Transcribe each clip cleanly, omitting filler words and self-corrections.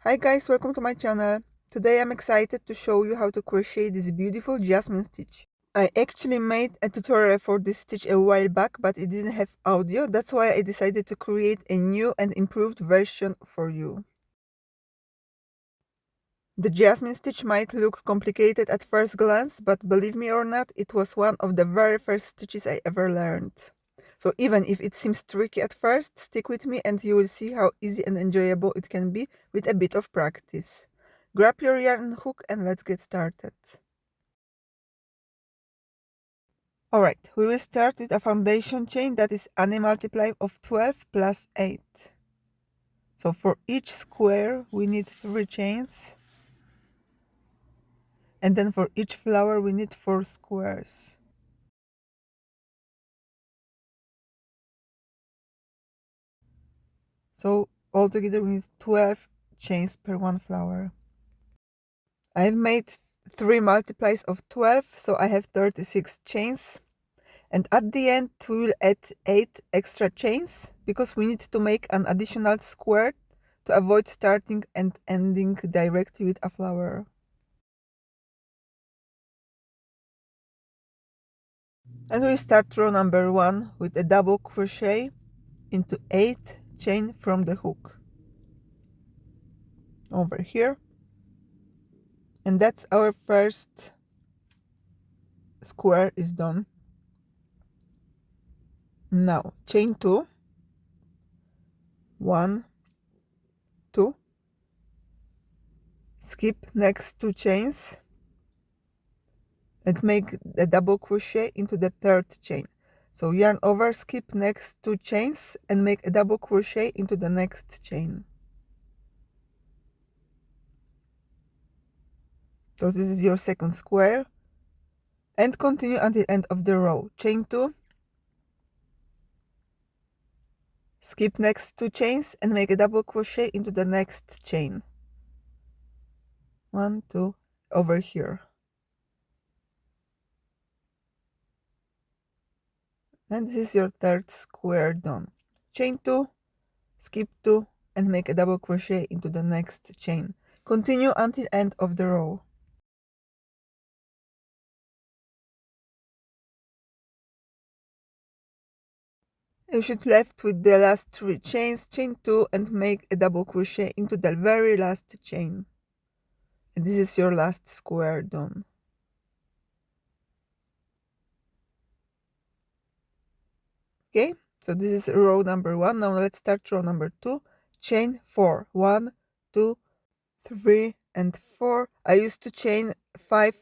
Hi guys, welcome to my channel. Today I'm excited to show you how to crochet this beautiful jasmine stitch. I actually made a tutorial for this stitch a while back, but it didn't have audio. That's why I decided to create a new and improved version for you. The jasmine stitch might look complicated at first glance, but believe me or not, it was one of the very first stitches I ever learned. So even if it seems tricky at first, stick with me and you will see how easy and enjoyable it can be with a bit of practice. Grab your yarn and hook and let's get started. Alright, we will start with a foundation chain that is any multiply of 12 plus 8. So for each square we need 3 chains, and then for each flower we need 4 squares. So altogether we need 12 chains per one flower. I've made 3 multiplies of 12, so I have 36 chains. And at the end we will add 8 extra chains because we need to make an additional square to avoid starting and ending directly with a flower. And we start row number 1 with a double crochet into 8 chain from the hook over here. And that's our first square is done. Now chain 2, 1, 2, skip next 2 chains and make a double crochet into the third chain. So yarn over, skip next 2 chains and make a double crochet into the next chain. So this is your second square, and continue until end of the row. Chain 2, skip next 2 chains and make a double crochet into the next chain. 1, 2, over here. And this is your third square done. Chain 2, skip 2 and make a double crochet into the next chain. Continue until end of the row. You should left with the last 3 chains, chain 2 and make a double crochet into the very last chain. And this is your last square done. Okay, so this is row number 1. Now let's start row number 2. Chain 4. 1, 2, 3 and 4. I used to chain 5,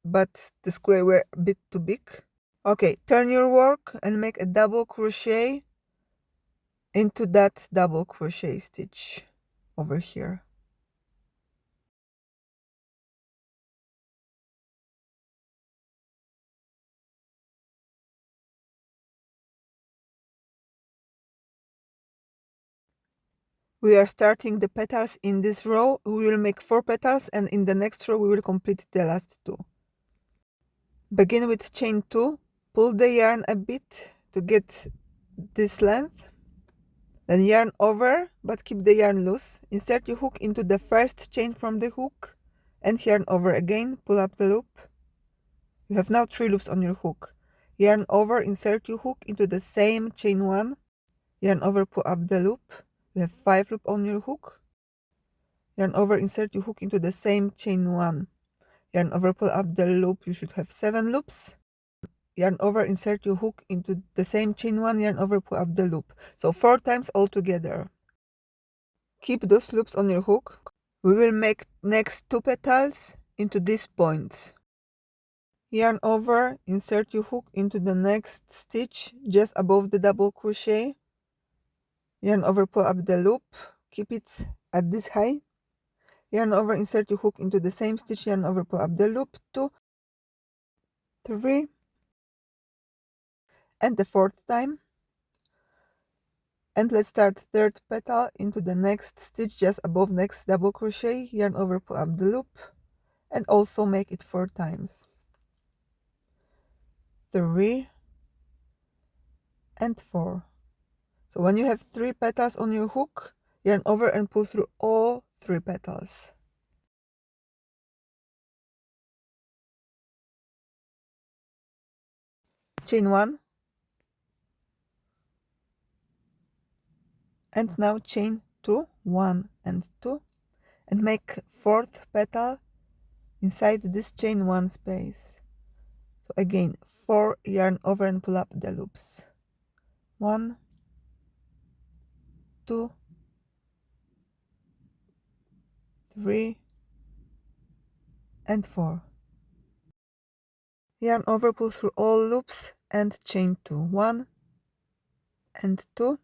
but the square were a bit too big. Okay, turn your work and make a double crochet into that double crochet stitch over here. We are starting the petals in this row. We will make 4 petals, and in the next row we will complete the last 2. Begin with chain 2, pull the yarn a bit to get this length, then yarn over but keep the yarn loose. Insert your hook into the first chain from the hook and yarn over again, pull up the loop. You have now 3 loops on your hook. Yarn over, insert your hook into the same chain 1, yarn over, pull up the loop. You have 5 loops on your hook. Yarn over, insert your hook into the same chain 1, yarn over, pull up the loop. You should have 7 loops. Yarn over, insert your hook into the same chain 1, yarn over, pull up the loop. So 4 times all together. Keep those loops on your hook. We will make next 2 petals into these points. Yarn over, insert your hook into the next stitch just above the double crochet. Yarn over, pull up the loop, keep it at this height. Yarn over, insert your hook into the same stitch, yarn over, pull up the loop, 2, 3, and the 4th time. And let's start third petal into the next stitch just above next double crochet, yarn over, pull up the loop, and also make it 4 times. 3 and 4. So when you have 3 petals on your hook, yarn over and pull through all 3 petals. Chain 1, and now chain 2, 1 and 2, and make 4th petal inside this chain 1 space. So again, 4 yarn over and pull up the loops. 1, 2, 3 and 4. Yarn over, pull through all loops and chain 2, 1 and 2,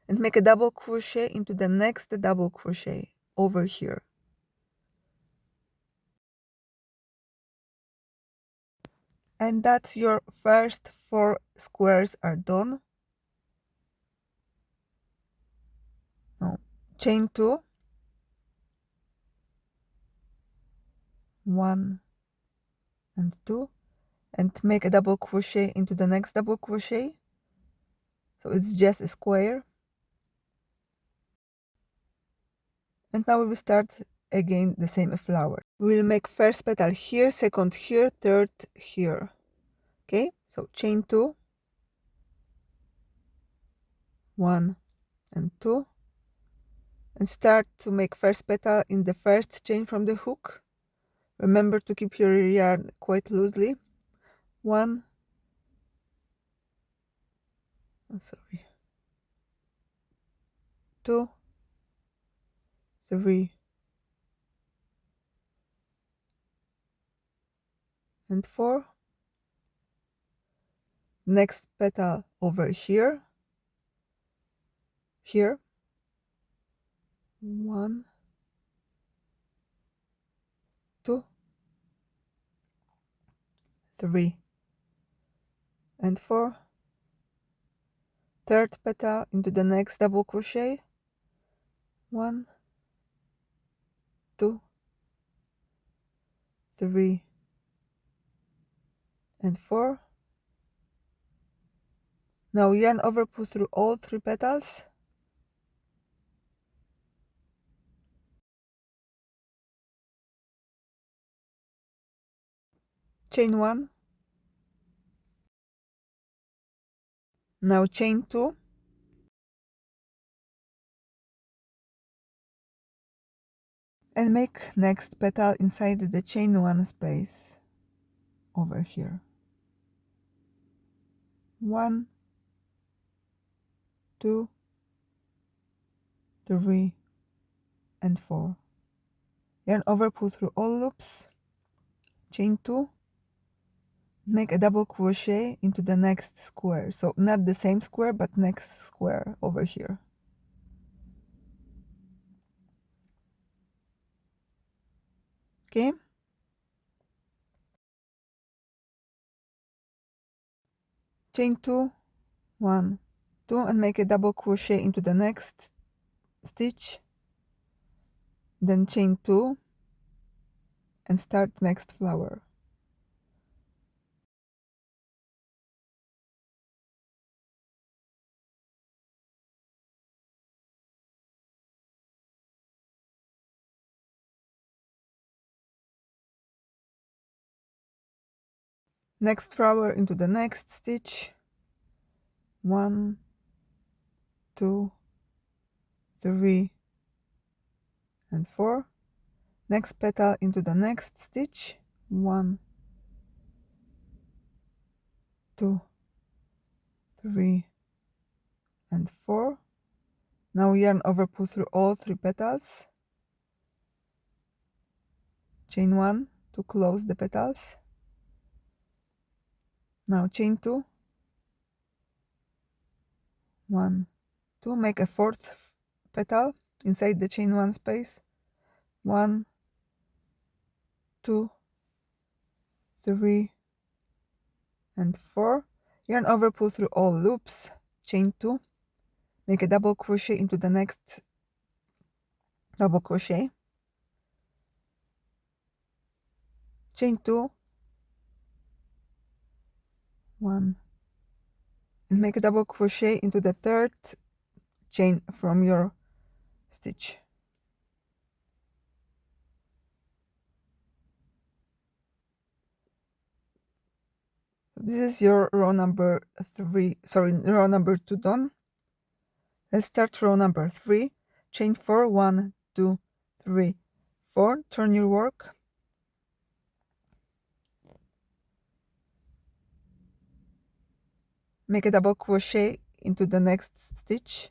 and make a double crochet into the next double crochet over here. And that's your first 4 squares are done. Now chain 2, 1 and 2, and make a double crochet into the next double crochet, so it's just a square. And now we will start again the same flower. We will make first petal here, second here, third here. Okay, so chain 2, 1 and 2, and start to make first petal in the first chain from the hook. Remember to keep your yarn quite loosely. 1, oh, sorry, 2, 3 and 4. Next petal over here, 1, 2, 3 and 4. Third petal into the next double crochet, 1, 2, 3 and 4. Now yarn over, pull through all 3 petals, chain 1, now chain 2, and make next petal inside the chain 1 space over here. 1, 2, 3 and 4. Yarn over, pull through all loops, chain 2, make a double crochet into the next square, so not the same square but next square over here. Okay, chain 2, 1, 2, and make a double crochet into the next stitch, then chain 2 and start next flower. Next flower into the next stitch, 1, 2, 3 and 4. Next petal into the next stitch, 1, 2, 3 and 4. Now yarn over, pull through all 3 petals, chain 1 to close the petals, now chain 2, 1, 2, make a 4th petal inside the chain 1 space, 1, 2, 3 and 4. Yarn over, pull through all loops, chain 2, make a double crochet into the next double crochet, chain 2, 1, and make a double crochet into the third chain from your stitch. This is your row number 2 done. Let's start row number 3. Chain 4, 1, 2, 3, 4. Turn your work. Make a double crochet into the next stitch.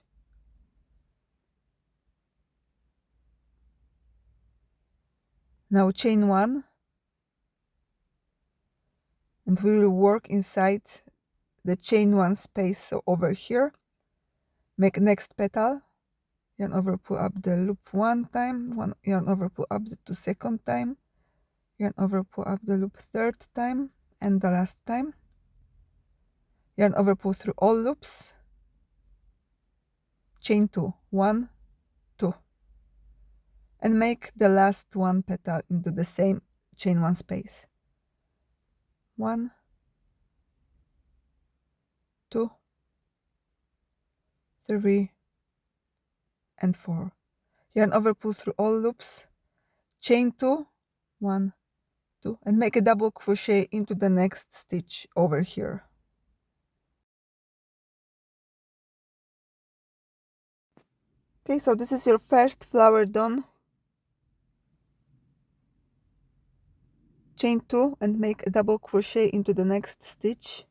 Now chain 1, and we will work inside the chain 1 space. So over here, make next petal, yarn over, pull up the loop 1 time, yarn over, pull up the 2nd time, yarn over, pull up the loop 3rd time, and the last time. Yarn over, pull through all loops, chain 2, 1, 2, and make the last 1 petal into the same chain 1 space. 1, 2, 3, and 4. Yarn over, pull through all loops, chain 2, 1, 2, and make a double crochet into the next stitch over here. Okay, so this is your first flower done. Chain 2 and make a double crochet into the next stitch.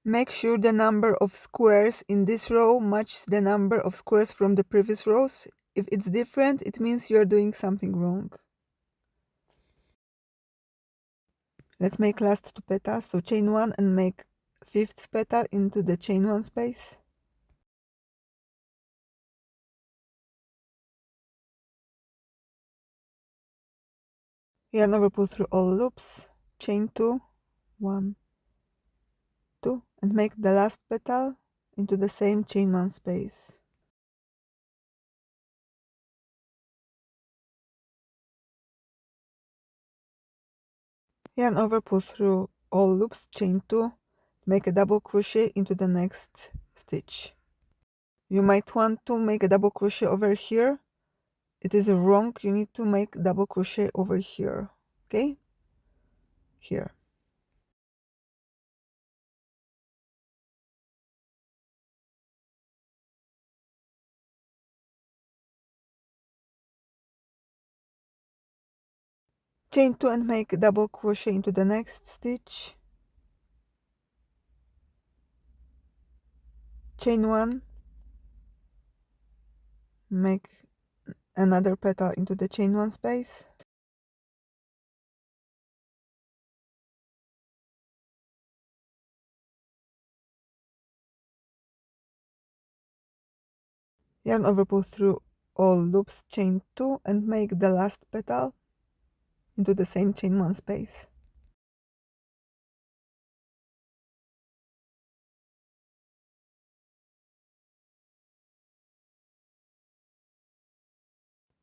Make sure the number of squares in this row matches the number of squares from the previous rows. If it's different, it means you're doing something wrong. Let's make last 2 petals. So chain 1 and make 5th petal into the chain 1 space. Yarn over, pull through all loops, chain 2, 1, 2, and make the last petal into the same chain 1 space. Yarn over, pull through all loops, chain 2, make a double crochet into the next stitch. You might want to make a double crochet over here. It is wrong, you need to make double crochet over here, okay? Here. Chain 2 and make a double crochet into the next stitch. Chain 1, make another petal into the chain 1 space. Yarn over, pull through all loops, chain 2, and make the last petal into the same chain 1 space.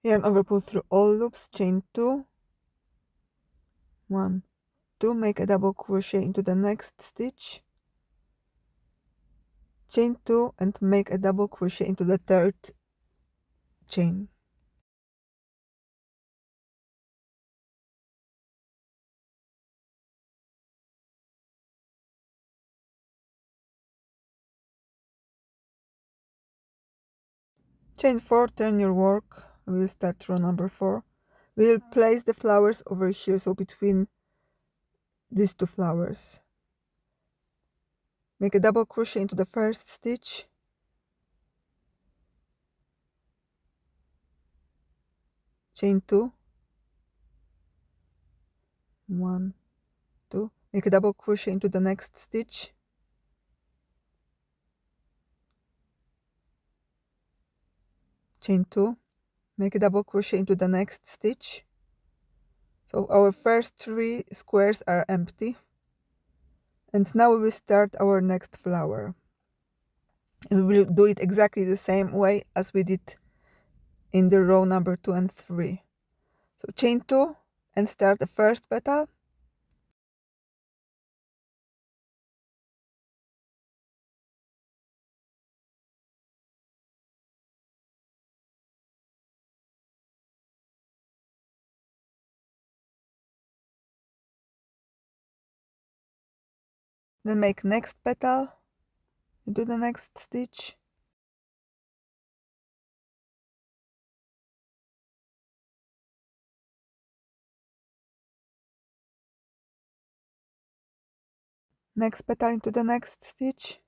Yarn over, pull through all loops, chain 2, 1, 2, make a double crochet into the next stitch, chain 2, and make a double crochet into the 3rd chain. Chain 4, turn your work. We will start row number 4. We will place the flowers over here, so between these 2 flowers. Make a double crochet into the first stitch, chain 2, 1, 2, make a double crochet into the next stitch, chain 2, make a double crochet into the next stitch. So our first 3 squares are empty, and now we will start our next flower. And we will do it exactly the same way as we did in the row number 2 and 3. So chain 2 and start the first petal, Then make next petal into the next stitch. Next petal into the next stitch.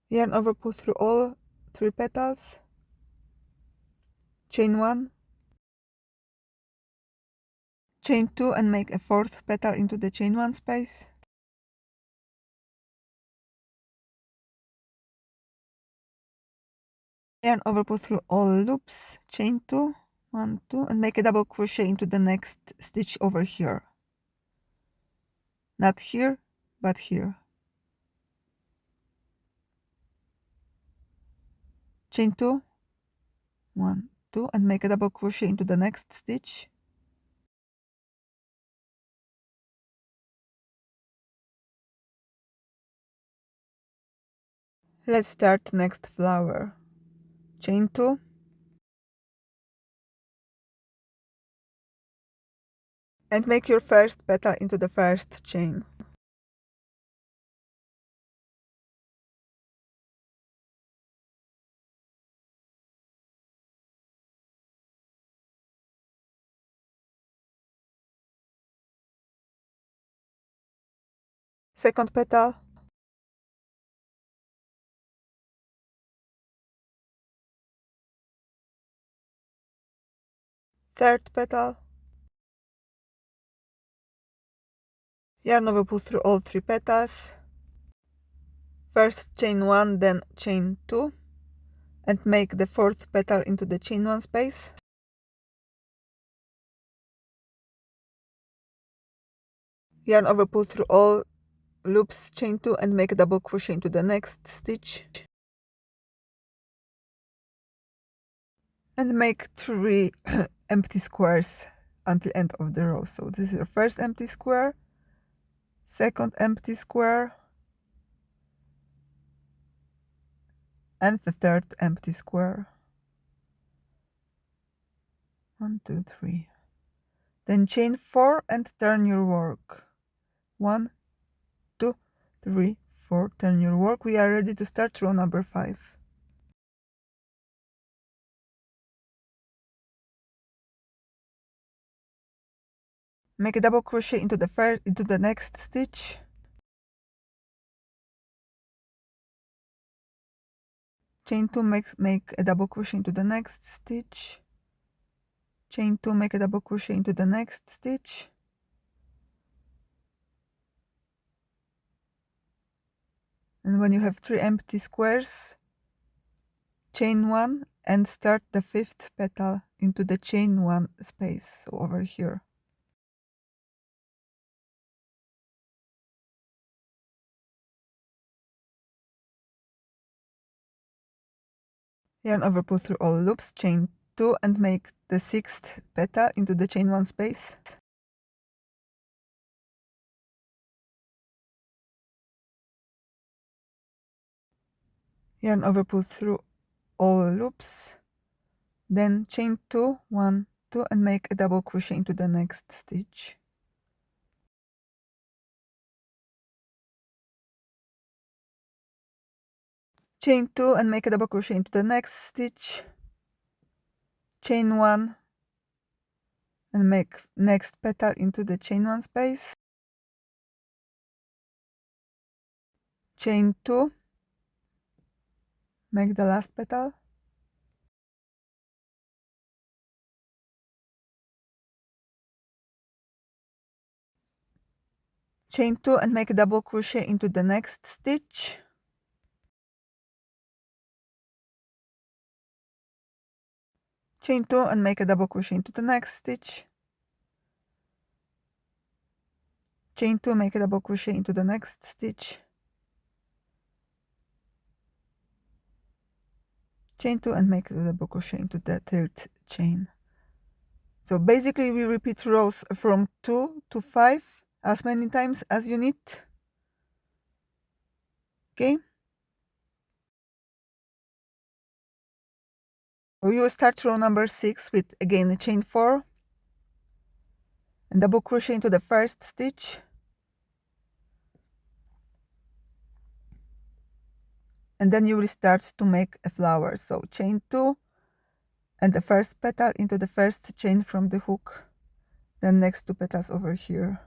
Yarn over, pull through all 3 petals, chain 1, chain 2 and make a 4th petal into the chain 1 space. Yarn over, pull through all loops, chain 2, 1, 2 and make a double crochet into the next stitch over here. Not here, but here. Chain 2, 1, 2 and make a double crochet into the next stitch. Let's start next flower. Chain 2, and make your first petal into the first chain. Second petal, third petal, yarn over, pull through all 3 petals, first chain 1, then chain 2 and make the 4th petal into the chain 1 space. Yarn over, pull through all loops, chain 2 and make a double crochet into the next stitch and make 3 empty squares until end of the row. So this is your first empty square, second empty square and the third empty square. 1, 2, 3. Then chain 4 and turn your work. 1, 2, 3, 4. Turn your work. We are ready to start row number 5. Make a double crochet into the next stitch. Chain 2, make a double crochet into the next stitch. Chain 2, make a double crochet into the next stitch. And when you have 3 empty squares, chain 1 and start the 5th petal into the chain 1 space, so over here. Yarn over, pull through all loops, chain 2 and make the 6th petal into the chain 1 space. Yarn over, pull through all loops, then chain 2, 1, 2 and make a double crochet into the next stitch. Chain 2 and make a double crochet into the next stitch. Chain 1 and make next petal into the chain 1 space. Chain 2, make the last petal. Chain 2 and make a double crochet into the next stitch. Chain 2 and make a double crochet into the next stitch. Chain 2, make a double crochet into the next stitch. Chain 2 and make a double crochet into the 3rd chain. So basically we repeat rows from 2 to 5 as many times as you need. Okay. We will start row number 6 with again chain 4 and double crochet into the first stitch, and then you will start to make a flower. So chain 2 and the first petal into the first chain from the hook, then next 2 petals over here.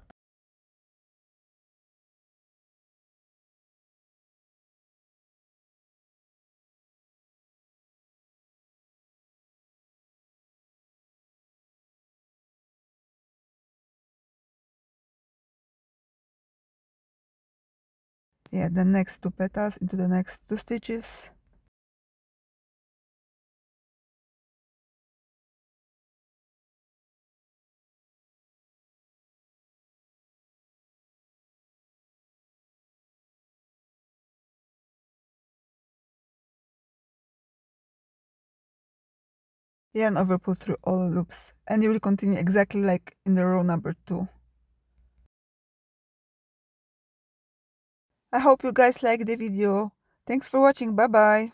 Yeah, the next 2 petals into the next 2 stitches. Yarn over pull through all loops, and you will continue exactly like in the row number 2. I hope you guys liked the video. Thanks for watching. Bye bye.